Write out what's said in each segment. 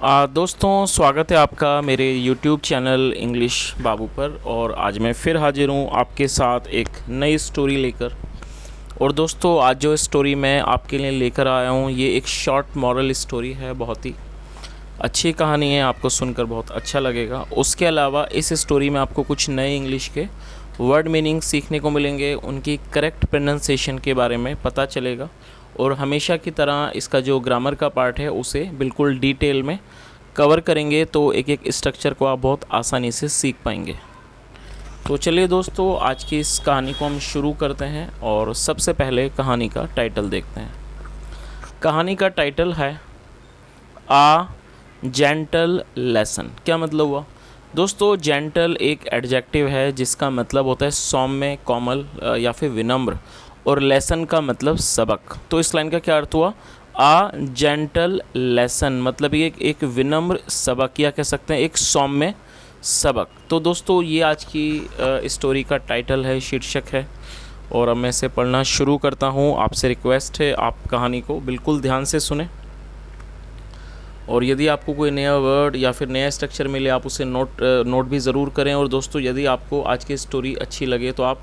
दोस्तों, स्वागत है आपका मेरे YouTube चैनल इंग्लिश बाबू पर। और आज मैं फिर हाजिर हूँ आपके साथ एक नई स्टोरी लेकर। और दोस्तों, आज जो स्टोरी मैं आपके लिए लेकर आया हूँ ये एक शॉर्ट मॉरल स्टोरी है। बहुत ही अच्छी कहानी है, आपको सुनकर बहुत अच्छा लगेगा। उसके अलावा इस स्टोरी में आपको कुछ नए इंग्लिश के वर्ड मीनिंग सीखने को मिलेंगे, उनकी करेक्ट प्रोनाउंसिएशन के बारे में पता चलेगा। और हमेशा की तरह इसका जो ग्रामर का पार्ट है उसे बिल्कुल डिटेल में कवर करेंगे, तो एक एक स्ट्रक्चर को आप बहुत आसानी से सीख पाएंगे। तो चलिए दोस्तों, आज की इस कहानी को हम शुरू करते हैं। और सबसे पहले कहानी का टाइटल देखते हैं। कहानी का टाइटल है आ जेंटल लेसन। क्या मतलब हुआ दोस्तों? जेंटल एक एडजेक्टिव है जिसका मतलब होता है सौम्य, कोमल या फिर विनम्र। और लेसन का मतलब सबक। तो इस लाइन का क्या अर्थ हुआ? आ जेंटल लेसन मतलब ये एक विनम्र सबक, या कह सकते हैं एक सौम्य सबक। तो दोस्तों, ये आज की स्टोरी का टाइटल है, शीर्षक है। और अब मैं इसे पढ़ना शुरू करता हूँ। आपसे रिक्वेस्ट है आप कहानी को बिल्कुल ध्यान से सुने। और यदि आपको कोई नया वर्ड या फिर नया स्ट्रक्चर मिले आप उसे नोट भी ज़रूर करें। और दोस्तों, यदि आपको आज की स्टोरी अच्छी लगे तो आप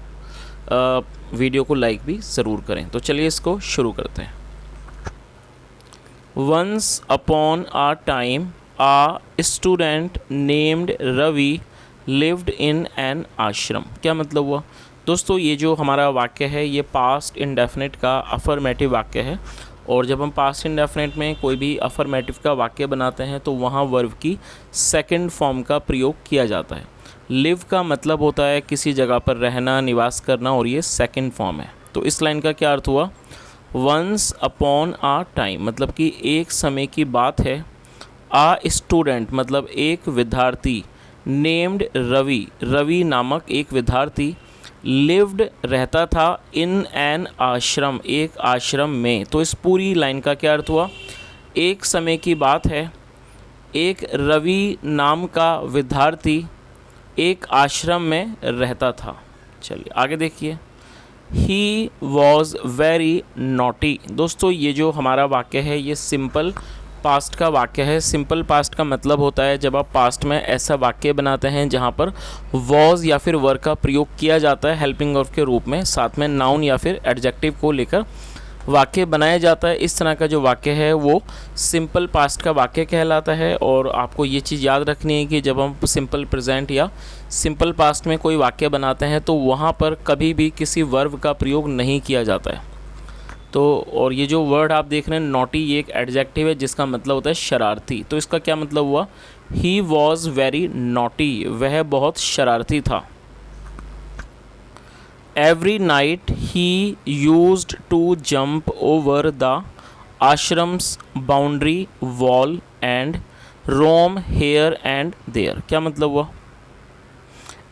वीडियो को लाइक भी ज़रूर करें। तो चलिए इसको शुरू करते हैं। Once upon a time a student named Ravi lived in an ashram. क्या मतलब हुआ दोस्तों? ये जो हमारा वाक्य है ये पास्ट इंडेफिनिट का अफर्मेटिव वाक्य है। और जब हम पास्ट इंडेफिनिट में कोई भी अफर्मेटिव का वाक्य बनाते हैं तो वहाँ वर्ब की सेकंड फॉर्म का प्रयोग किया जाता है। लिव का मतलब होता है किसी जगह पर रहना, निवास करना, और ये सेकंड फॉर्म है। तो इस लाइन का क्या अर्थ हुआ? वंस अपॉन आ टाइम मतलब कि एक समय की बात है। आ स्टूडेंट मतलब एक विद्यार्थी। नेम्ड रवि, रवि नामक एक विद्यार्थी। लिव्ड रहता था। इन एन आश्रम, एक आश्रम में। तो इस पूरी लाइन का क्या अर्थ हुआ? एक समय की बात है, एक रवि नाम का विद्यार्थी एक आश्रम में रहता था। चलिए आगे देखिए। He was very naughty. दोस्तों, ये जो हमारा वाक्य है ये सिंपल पास्ट का वाक्य है। सिंपल पास्ट का मतलब होता है जब आप पास्ट में ऐसा वाक्य बनाते हैं जहाँ पर वॉज या फिर वर का प्रयोग किया जाता है हेल्पिंग वर्ब के रूप में, साथ में नाउन या फिर एडजेक्टिव को लेकर वाक्य बनाया जाता है। इस तरह का जो वाक्य है वो सिंपल पास्ट का वाक्य कहलाता है। और आपको ये चीज़ याद रखनी है कि जब हम सिंपल प्रेजेंट या सिंपल पास्ट में कोई वाक्य बनाते हैं तो वहाँ पर कभी भी किसी वर्ब का प्रयोग नहीं किया जाता है। तो और ये जो वर्ड आप देख रहे हैं नॉटी, ये एक एडजेक्टिव है जिसका मतलब होता है शरारती। तो इसका क्या मतलब हुआ? ही वॉज वेरी नॉटी, वह बहुत शरारती था। Every night he used to jump over the ashram's boundary wall and roam here and there। क्या मतलब हुआ?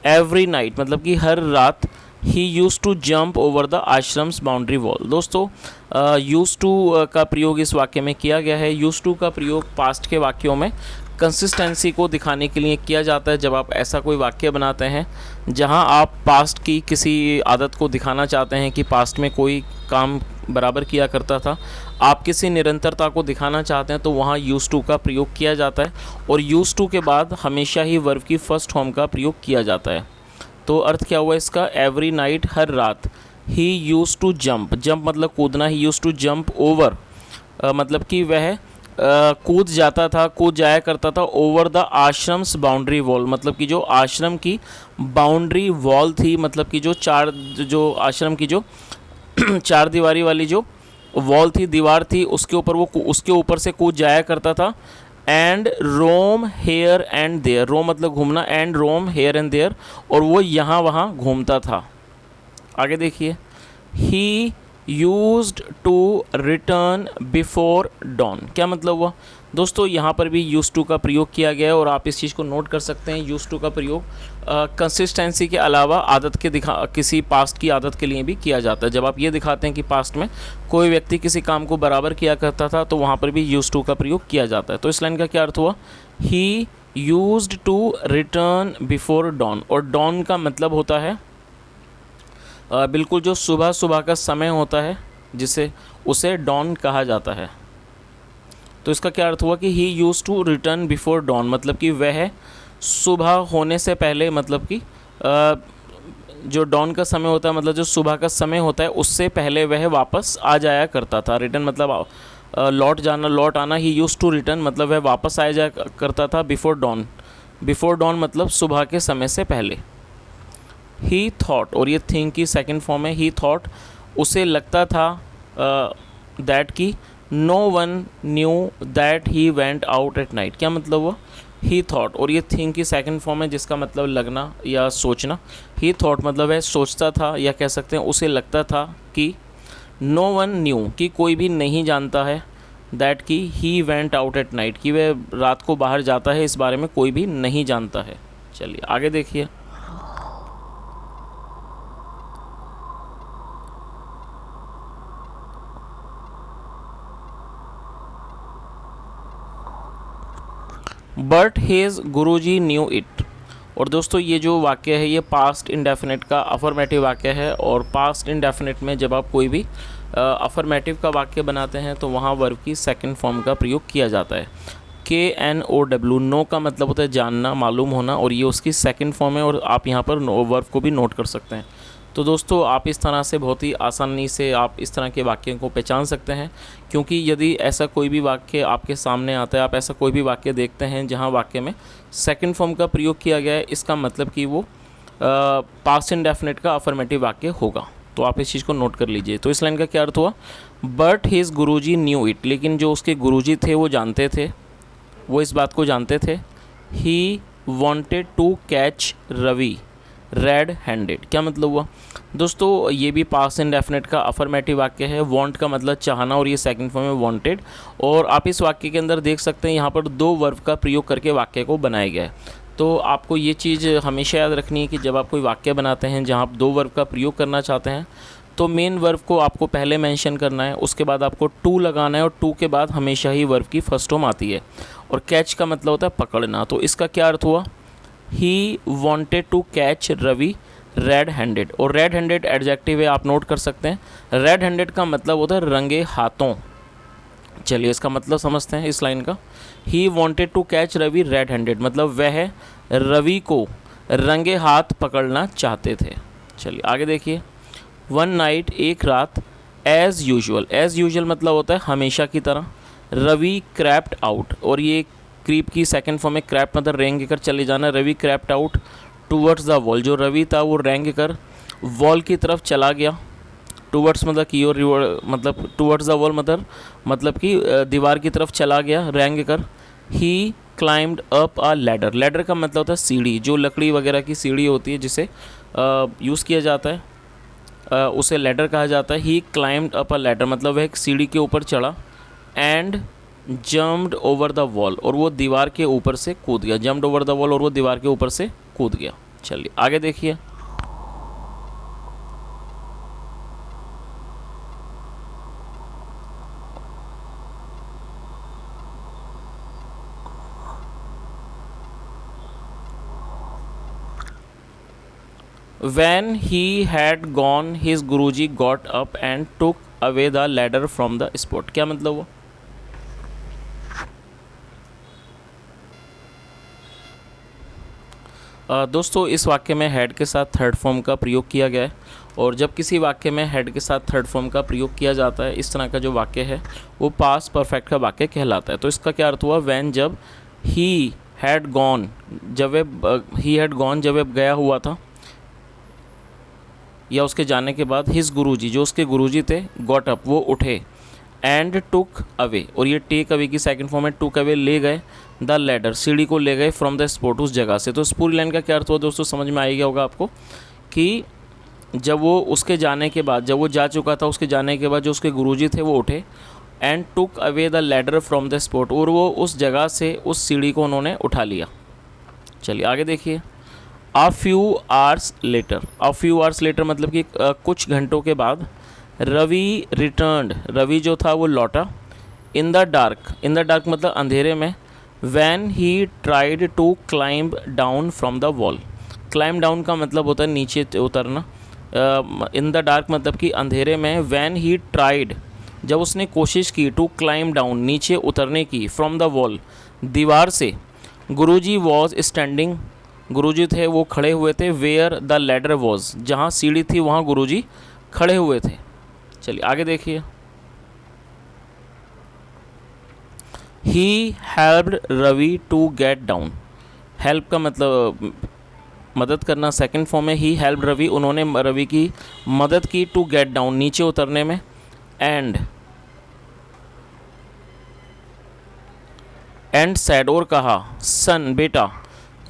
Every night मतलब कि हर रात। He use to jump over the ashrams boundary wall. दोस्तों, यूज़ टू का प्रयोग इस वाक्य में किया गया है। यूज़ टू का प्रयोग पास्ट के वाक्यों में कंसिस्टेंसी को दिखाने के लिए किया जाता है। जब आप ऐसा कोई वाक्य बनाते हैं जहां आप पास्ट की किसी आदत को दिखाना चाहते हैं कि पास्ट में कोई काम बराबर किया करता था, आप किसी निरंतरता को दिखाना चाहते हैं, तो वहां यूज़ टू का प्रयोग किया जाता है। और यूज़ टू के बाद हमेशा ही वर्ब की फर्स्ट फॉर्म का प्रयोग किया जाता है। तो अर्थ क्या हुआ इसका? एवरी नाइट, हर रात। He use to jump, jump मतलब कूदना। ही यूज़ टू जंप ओवर मतलब कि वह कूद जाता था, कूद जाया करता था। Over the ashrams boundary wall मतलब कि जो आश्रम की बाउंड्री वॉल थी, मतलब कि जो आश्रम की जो चार दीवारी वाली जो वॉल थी, दीवार थी, उसके ऊपर से कूद जाया करता था। And roam here and there, roam मतलब घूमना, and roam here and there, और वो यहाँ वहाँ घूमता था। आगे देखिए। He used to return before dawn. क्या मतलब हुआ दोस्तों? यहाँ पर भी यूज टू का प्रयोग किया गया है। और आप इस चीज़ को नोट कर सकते हैं, यूज टू का प्रयोग कंसिस्टेंसी के अलावा आदत के किसी पास्ट की आदत के लिए भी किया जाता है। जब आप ये दिखाते हैं कि पास्ट में कोई व्यक्ति किसी काम को बराबर किया करता था तो वहाँ पर भी यूज टू का प्रयोग किया जाता है। तो इस लाइन का क्या अर्थ हुआ? He used to return before dawn. और डॉन का मतलब होता है बिल्कुल जो सुबह सुबह का समय होता है, जिसे उसे डॉन कहा जाता है। तो इसका क्या अर्थ हुआ कि he use to return before dawn, मतलब कि वह सुबह होने से पहले, मतलब कि जो डॉन का समय होता है, मतलब जो सुबह का समय होता है, उससे पहले वह वापस आ जाया करता था। रिटर्न मतलब लौट जाना, लौट आना। ही यूज़ टू रिटर्न मतलब वह वापस आया जाया करता था बिफोर डॉन। बिफोर डॉन मतलब सुबह के समय से पहले। ही थॉट, और ये थिंक की सेकंड फॉर्म है। ही थॉट, उसे लगता था दैट कि no one knew that he went out at night. क्या मतलब हुआ? ही थॉट, और ये थिंक की सेकंड फॉर्म है जिसका मतलब लगना या सोचना। ही थॉट मतलब है सोचता था, या कह सकते हैं उसे लगता था कि नो वन न्यू, कि कोई भी नहीं जानता है, दैट कि ही वेंट आउट एट नाइट, कि वह रात को बाहर जाता है, इस बारे में कोई भी नहीं जानता है। चलिए आगे देखिए। But his Guruji knew it. और दोस्तों ये जो वाक्य है ये पास्ट इंडेफिनिट का अफर्मेटिव वाक्य है, और पास्ट इंडेफिनिट में जब आप कोई भी अफर्मेटिव का वाक्य बनाते हैं तो वहाँ वर्ब की सेकंड फॉर्म का प्रयोग किया जाता है। KNOW, नो का मतलब होता है जानना, मालूम होना, और ये उसकी सेकंड फॉर्म है, और आप यहाँ पर वर्ब को भी नोट कर सकते हैं। तो दोस्तों आप इस तरह से बहुत ही आसानी से आप इस तरह के वाक्यों को पहचान सकते हैं, क्योंकि यदि ऐसा कोई भी वाक्य आपके सामने आता है, आप ऐसा कोई भी वाक्य देखते हैं जहां वाक्य में सेकंड फॉर्म का प्रयोग किया गया है, इसका मतलब कि वो पास्ट इंडेफिनिट का अफर्मेटिव वाक्य होगा। तो आप इस चीज़ को नोट कर लीजिए। तो इस लाइन का क्या अर्थ हुआ? But his Guruji knew it, लेकिन जो उसके गुरुजी थे वो जानते थे, वो इस बात को जानते थे। He wanted to catch Ravi red handed. क्या मतलब हुआ? दोस्तों ये भी पास्ट इंडेफिनिट का अफर्मेटिव वाक्य है। वांट का मतलब चाहना, और ये सेकंड फॉर्म में वांटेड। और आप इस वाक्य के अंदर देख सकते हैं यहाँ पर दो वर्ब का प्रयोग करके वाक्य को बनाया गया है। तो आपको ये चीज़ हमेशा याद रखनी है कि जब आप कोई वाक्य बनाते हैं जहाँ आप दो वर्ब का प्रयोग करना चाहते हैं, तो मेन वर्ब को आपको पहले मेंशन करना है, उसके बाद आपको टू लगाना है, और टू के बाद हमेशा ही वर्ब की फर्स्ट फॉर्म आती है। और कैच का मतलब होता है पकड़ना। तो इसका क्या अर्थ हुआ? He wanted to catch Ravi red handed. और रेड हैंडेड एडजेक्टिव है, आप नोट कर सकते हैं। रेड हैंडेड का मतलब होता है रंगे हाथों। चलिए इसका मतलब समझते हैं इस लाइन का। He wanted to catch Ravi red handed मतलब वह रवि को रंगे हाथ पकड़ना चाहते थे। चलिए आगे देखिए। वन नाइट, एक रात, एज़ यूजुअल। एज़ यूजुअल मतलब होता है हमेशा की तरह। रवि क्रैप्ड आउट, और ये क्रीप की सेकंड फॉर्म में क्रैप मतलब रेंग कर चले जाना। Ravi crept out towards the wall, जो रवि था वो रेंग कर वॉल की तरफ चला गया। टूवर्ड्स मतलब की ओर, मतलब टूवर्ड्स द वॉल मतलब कि दीवार की तरफ चला गया रेंग कर। He climbed up a ladder. Ladder का मतलब होता है सीढ़ी, जो लकड़ी वगैरह की सीढ़ी होती है जिसे यूज़ किया जाता है, उसे लैडर कहा जाता है। ही क्लाइम्ड अप अ लैडर मतलब वह एक सीढ़ी के ऊपर चढ़ा। And jumped over the wall, और वो दीवार के ऊपर से कूद गया। जम्प्ड ओवर द वॉल, और वो दीवार के ऊपर से कूद गया। चलिए आगे देखिए। When he had gone, his Guruji got up and took away the ladder from the spot। क्या मतलब वो? दोस्तों इस वाक्य में हेड के साथ थर्ड फॉर्म का प्रयोग किया गया है, और जब किसी वाक्य में हेड के साथ थर्ड फॉर्म का प्रयोग किया जाता है, इस तरह का जो वाक्य है वो पास्ट परफेक्ट का वाक्य कहलाता है। तो इसका क्या अर्थ हुआ? वैन जब ही हैड गॉन, जब ही हैड गॉन जब वह गया हुआ था, या उसके जाने के बाद। हिज गुरुजी, जो उसके गुरुजी थे, गॉट अप वो उठे। एंड टुक अवे, और ये टेक अवे की सेकंड फॉर्म है। टुक अवे ले गए, द लैडर सीढ़ी को ले गए, फ्रॉम द स्पॉट उस जगह से। तो इस पूरी लाइन का क्या अर्थ हुआ दोस्तों? समझ में आ गया होगा आपको कि जब वो उसके जाने के बाद, जब वो जा चुका था, उसके जाने के बाद जो उसके गुरुजी थे वो उठे। And took away the ladder from the spot, और वो उस जगह से उस सीढ़ी को उन्होंने उठा लिया। चलिए आगे देखिए। A few hours later, a few hours later मतलब कि कुछ घंटों के बाद। रवि रिटर्न्ड, रवि जो था वो लौटा। In the dark, in the dark मतलब अंधेरे में। When he tried to climb down from the wall. Climb down का मतलब होता है नीचे उतरना। इन द डार्क मतलब कि अंधेरे में। वैन ही ट्राइड, जब उसने कोशिश की टू क्लाइम डाउन, नीचे उतरने की, फ्रॉम द वॉल, दीवार से, गुरुजी वॉज स्टैंडिंग, गुरुजी थे वो खड़े हुए थे, वेयर द लैडर वॉज, जहाँ सीढ़ी थी वहाँ गुरुजी खड़े हुए थे। चलिए आगे देखिए। He helped Ravi to get down, help का मतलब मदद करना, सेकंड फॉर्म है ही हेल्प्ड रवि, उन्होंने रवि की मदद की टू गेट डाउन, नीचे उतरने में, एंड सैड, और कहा, सन बेटा,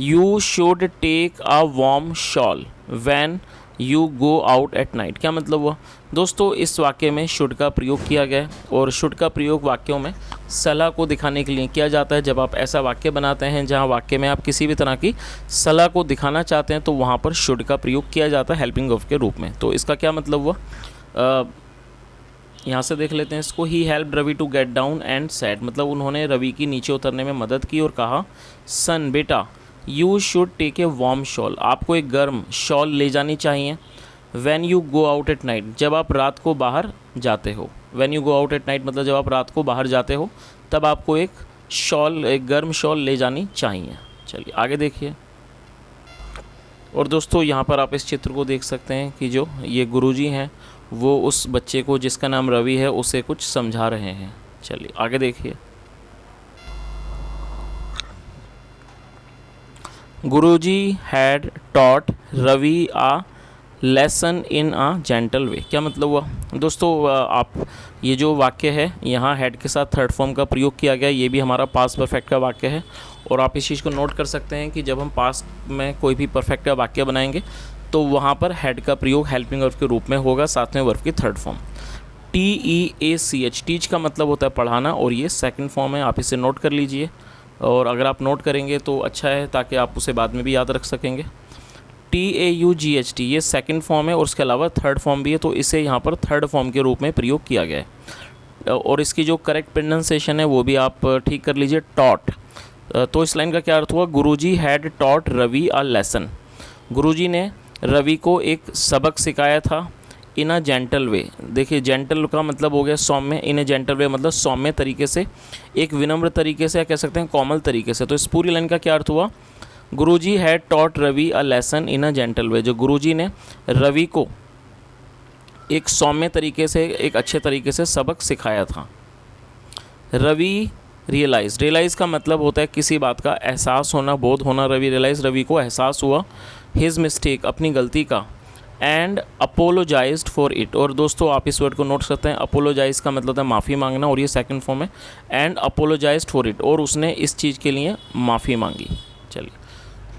you should take a warm shawl when you go out at night. क्या मतलब हुआ दोस्तों, इस वाक्य में शुड का प्रयोग किया गया है, और शुड का प्रयोग वाक्यों में सलाह को दिखाने के लिए किया जाता है। जब आप ऐसा वाक्य बनाते हैं जहां वाक्य में आप किसी भी तरह की सलाह को दिखाना चाहते हैं तो वहां पर शुड का प्रयोग किया जाता है हेल्पिंग ऑफ के रूप में। तो इसका क्या मतलब हुआ, यहाँ से देख लेते हैं इसको। He help Ravi to get down and said, मतलब उन्होंने रवि की नीचे उतरने में मदद की और कहा, सन बेटा, you should take a warm shawl, आपको एक गर्म शॉल ले जानी चाहिए, when you go out at night, जब आप रात को बाहर जाते हो। When you go out at night मतलब जब आप रात को बाहर जाते हो तब आपको एक शॉल, एक गर्म शॉल ले जानी चाहिए। चलिए आगे देखिए। और दोस्तों यहाँ पर आप इस चित्र को देख सकते हैं कि जो ये गुरुजी हैं वो उस बच्चे को जिसका नाम रवि है उसे कुछ समझा रहे हैं। चलिए आगे देखिए। Guruji had taught Ravi a lesson in a gentle way. क्या मतलब हुआ दोस्तों, आप ये जो वाक्य है यहाँ हेड के साथ थर्ड फॉर्म का प्रयोग किया गया, ये भी हमारा पास्ट परफेक्ट का वाक्य है। और आप इस चीज़ को नोट कर सकते हैं कि जब हम पास्ट में कोई भी परफेक्ट का वाक्य बनाएंगे तो वहाँ पर हेड का प्रयोग हेल्पिंग वर्ब के रूप में होगा, साथ में वर्ब की थर्ड फॉर्म। TEACH, टीच का मतलब होता है पढ़ाना, और ये सेकंड फॉर्म है, आप इसे नोट कर लीजिए। और अगर आप नोट करेंगे तो अच्छा है ताकि आप उसे बाद में भी याद रख सकेंगे। TAUGHT ये सेकंड फॉर्म है और उसके अलावा थर्ड फॉर्म भी है, तो इसे यहाँ पर थर्ड फॉर्म के रूप में प्रयोग किया गया है। और इसकी जो करेक्ट प्रोनाउंसिएशन है वो भी आप ठीक कर लीजिए, टॉट। तो इस लाइन का क्या अर्थ हुआ, Guruji had taught Ravi a lesson, Guruji ने रवि को एक सबक सिखाया था, इन अ जेंटल वे। देखिए जेंटल का मतलब हो गया सौम्य, इन अ जेंटल वे मतलब सौम्य तरीके से, एक विनम्र तरीके से, या कह सकते हैं कोमल तरीके से। तो इस पूरी लाइन का क्या अर्थ हुआ, Guruji had taught Ravi a lesson in a gentle way, जो गुरुजी ने रवि को एक सौम्य तरीके से, एक अच्छे तरीके से सबक सिखाया था। रवि रियलाइज़ का मतलब होता है किसी बात का एहसास होना, बोध होना। रवि रियलाइज़, रवि को एहसास हुआ, हिज मिस्टेक, अपनी गलती का, एंड अपोलोजाइज्ड फॉर इट। और दोस्तों आप इस वर्ड को नोट करते हैं, अपोलोजाइज का मतलब है माफ़ी मांगना, और ये सेकंड फॉर्म है, एंड अपोलोजाइज्ड फॉर इट, और उसने इस चीज़ के लिए माफ़ी मांगी। चलिए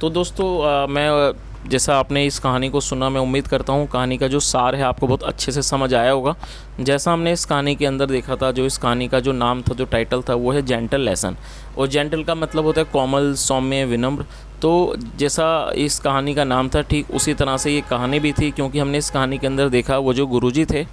तो दोस्तों मैं जैसा आपने इस कहानी को सुना, मैं उम्मीद करता हूँ कहानी का जो सार है आपको बहुत अच्छे से समझ आया होगा। जैसा हमने इस कहानी के अंदर देखा था, जो इस कहानी का जो नाम था, जो टाइटल था, वो है जेंटल लेसन, और जेंटल का मतलब होता है कोमल, सौम्य, विनम्र। तो जैसा इस कहानी का नाम था ठीक उसी तरह से ये कहानी भी थी, क्योंकि हमने इस कहानी के अंदर देखा वो जो गुरुजी थे,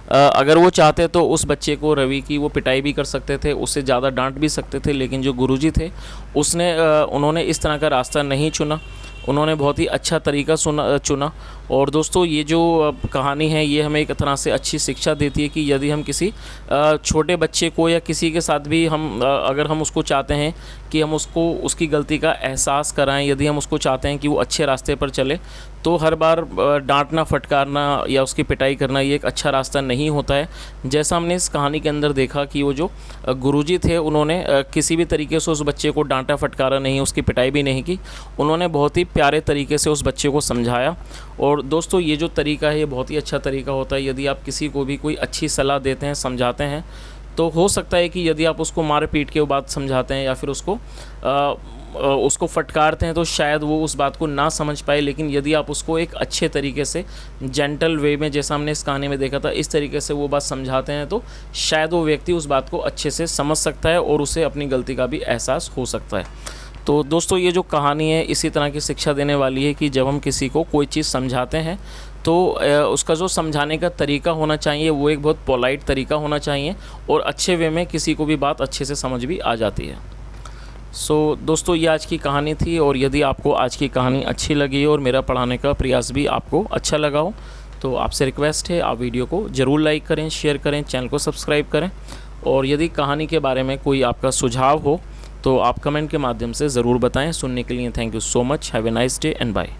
अगर वो चाहते तो उस बच्चे को, रवि की, वो पिटाई भी कर सकते थे, उससे ज़्यादा डांट भी सकते थे, लेकिन जो गुरुजी थे उन्होंने इस तरह का रास्ता नहीं चुना, उन्होंने बहुत ही अच्छा तरीका चुना। और दोस्तों ये जो कहानी है ये हमें एक तरह से अच्छी शिक्षा देती है कि यदि हम किसी छोटे बच्चे को या किसी के साथ भी अगर हम उसको चाहते हैं कि हम उसको उसकी गलती का एहसास कराएं, यदि हम उसको चाहते हैं कि वो अच्छे रास्ते पर चले, तो हर बार डांटना, फटकारना या उसकी पिटाई करना ये एक अच्छा रास्ता नहीं होता है। जैसा हमने इस कहानी के अंदर देखा कि वो जो गुरुजी थे उन्होंने किसी भी तरीके से उस बच्चे को डांटा, फटकारा नहीं, उसकी पिटाई भी नहीं की, उन्होंने बहुत ही प्यारे तरीके से उस बच्चे को समझाया। और दोस्तों ये जो तरीका है ये बहुत ही अच्छा तरीका होता है। यदि आप किसी को भी कोई अच्छी सलाह देते हैं, समझाते हैं, तो हो सकता है कि यदि आप उसको मार पीट के वो बात समझाते हैं या फिर उसको फटकारते हैं तो शायद वो उस बात को ना समझ पाए, लेकिन यदि आप उसको एक अच्छे तरीके से, जेंटल वे में, जैसा हमने इस कहानी में देखा था, इस तरीके से वो बात समझाते हैं तो शायद वो व्यक्ति उस बात को अच्छे से समझ सकता है और उसे अपनी गलती का भी एहसास हो सकता है। तो दोस्तों ये जो कहानी है इसी तरह की शिक्षा देने वाली है कि जब हम किसी को कोई चीज़ समझाते हैं तो उसका जो समझाने का तरीका होना चाहिए वो एक बहुत पोलाइट तरीका होना चाहिए, और अच्छे वे में किसी को भी बात अच्छे से समझ भी आ जाती है। दोस्तों ये आज की कहानी थी, और यदि आपको आज की कहानी अच्छी लगी और मेरा पढ़ाने का प्रयास भी आपको अच्छा लगा हो तो आपसे रिक्वेस्ट है आप वीडियो को ज़रूर लाइक करें, शेयर करें, चैनल को सब्सक्राइब करें। और यदि कहानी के बारे में कोई आपका सुझाव हो तो आप कमेंट के माध्यम से ज़रूर बताएं। सुनने के लिए thank you so much. Have a nice day and bye.